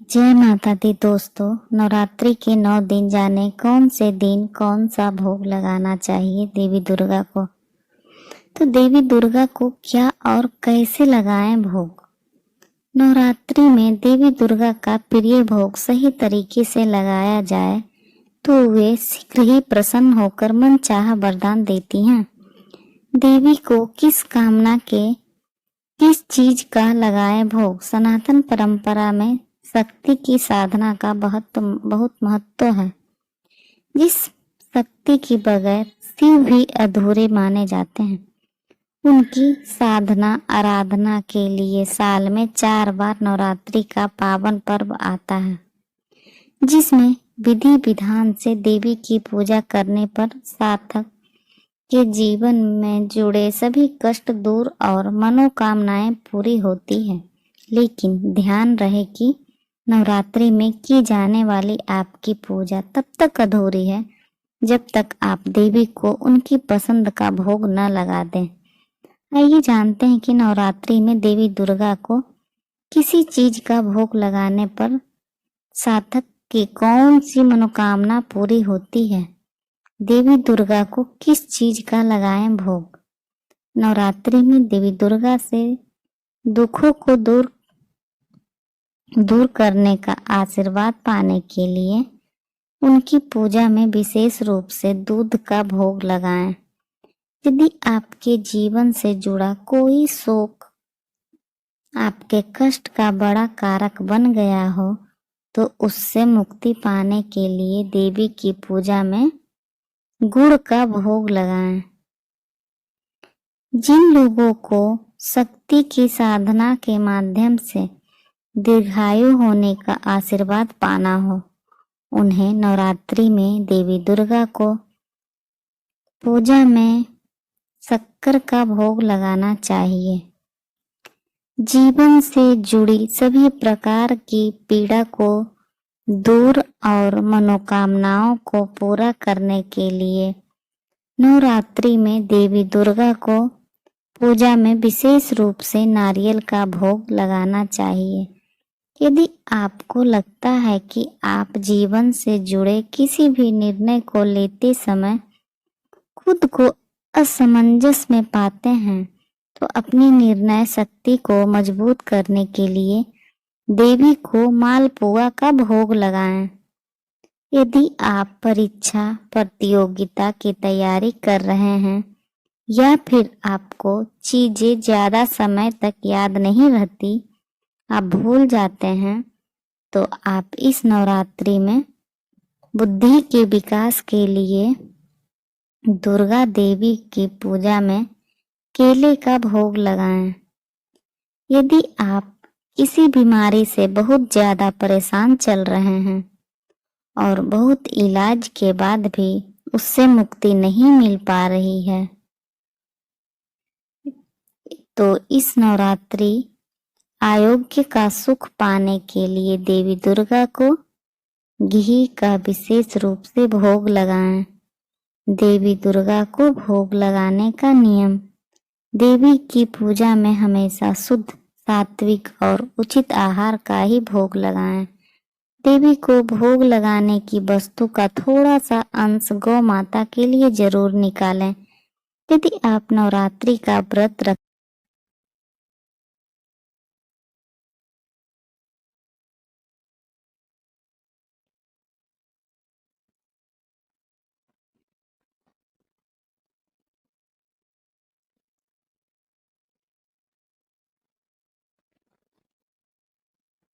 जय माता दी दोस्तों। नवरात्रि के 9 दिन जाने कौन से दिन कौन सा भोग लगाना चाहिए देवी दुर्गा को। तो देवी दुर्गा को क्या और कैसे लगाएं भोग। नवरात्रि में देवी दुर्गा का प्रिय भोग सही तरीके से लगाया जाए तो वे शीघ्र ही प्रसन्न होकर मनचाहा वरदान देती हैं। देवी को किस कामना के किस चीज का लगाएं भोग। सनातन परंपरा में शक्ति की साधना का बहुत महत्व है। जिस शक्ति के बगैर शिव भी अधूरे माने जाते हैं, उनकी साधना आराधना के लिए साल में 4 बार नवरात्रि का पावन पर्व आता है, जिसमें विधि विधान से देवी की पूजा करने पर साधक के जीवन में जुड़े सभी कष्ट दूर और मनोकामनाएं पूरी होती है। लेकिन ध्यान रहे कि नवरात्रि में की जाने वाली आपकी पूजा तब तक अधूरी है जब तक आप देवी को उनकी पसंद का भोग न लगा दें। आइए जानते हैं कि नवरात्रि में देवी दुर्गा को किसी चीज का भोग लगाने पर साधक की कौन सी मनोकामना पूरी होती है। देवी दुर्गा को किस चीज का लगाएं भोग। नवरात्रि में देवी दुर्गा से दुखों को दूर करने का आशीर्वाद पाने के लिए उनकी पूजा में विशेष रूप से दूध का भोग लगाएं। यदि आपके जीवन से जुड़ा कोई शोक आपके कष्ट का बड़ा कारक बन गया हो तो उससे मुक्ति पाने के लिए देवी की पूजा में गुड़ का भोग लगाएं। जिन लोगों को शक्ति की साधना के माध्यम से दीर्घायु होने का आशीर्वाद पाना हो, उन्हें नवरात्रि में देवी दुर्गा को पूजा में शक्कर का भोग लगाना चाहिए। जीवन से जुड़ी सभी प्रकार की पीड़ा को दूर और मनोकामनाओं को पूरा करने के लिए नवरात्रि में देवी दुर्गा को पूजा में विशेष रूप से नारियल का भोग लगाना चाहिए। यदि आपको लगता है कि आप जीवन से जुड़े किसी भी निर्णय को लेते समय खुद को असमंजस में पाते हैं तो अपनी निर्णय शक्ति को मजबूत करने के लिए देवी को मालपुआ का भोग लगाएं। यदि आप परीक्षा प्रतियोगिता की तैयारी कर रहे हैं या फिर आपको चीजें ज्यादा समय तक याद नहीं रहती, आप भूल जाते हैं, तो आप इस नवरात्रि में बुद्धि के विकास के लिए दुर्गा देवी की पूजा में केले का भोग लगाएं। यदि आप किसी बीमारी से बहुत ज्यादा परेशान चल रहे हैं और बहुत इलाज के बाद भी उससे मुक्ति नहीं मिल पा रही है, तो इस नवरात्रि आरोग्य का सुख पाने के लिए देवी दुर्गा को घी का विशेष रूप से भोग लगाएं। देवी दुर्गा को भोग लगाने का नियम। देवी की पूजा में हमेशा शुद्ध, सात्विक और उचित आहार का ही भोग लगाएं। देवी को भोग लगाने की वस्तु का थोड़ा सा अंश गौ माता के लिए जरूर निकालें। यदि आप नवरात्रि का व्रत रख